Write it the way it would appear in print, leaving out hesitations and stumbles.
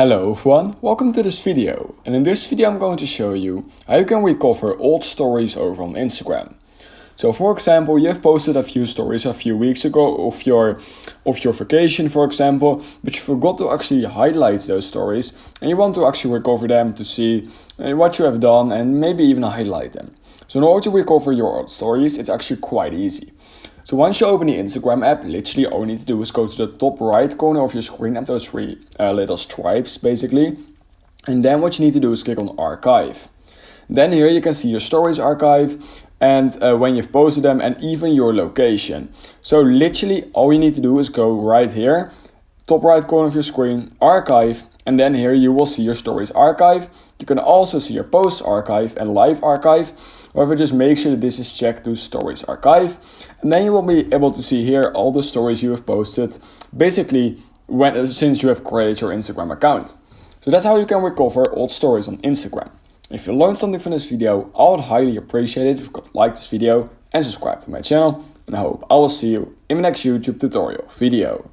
Hello everyone, welcome to this video, and in this video I'm going to show you how you can recover old stories over on Instagram. So for example, you have posted a few stories a few weeks ago of your vacation, for example, but you forgot to actually highlight those stories and you want to actually recover them to see what you have done and maybe even highlight them. So in order to recover your old stories, it's actually quite easy. So once you open the Instagram app, literally all you need to do is go to the top right corner of your screen at those three little stripes basically. And then what you need to do is click on archive. Then here you can see your stories archive and when you've posted them and even your location. So literally all you need to do is go right here, top right corner of your screen, archive, and then here you will see your stories archive. You can also see your posts archive and live archive. However, just make sure that this is checked to stories archive. And then you will be able to see here all the stories you have posted, basically since you have created your Instagram account. So that's how you can recover old stories on Instagram. If you learned something from this video, I would highly appreciate it if you could like this video and subscribe to my channel. And I hope I will see you in my next YouTube tutorial video.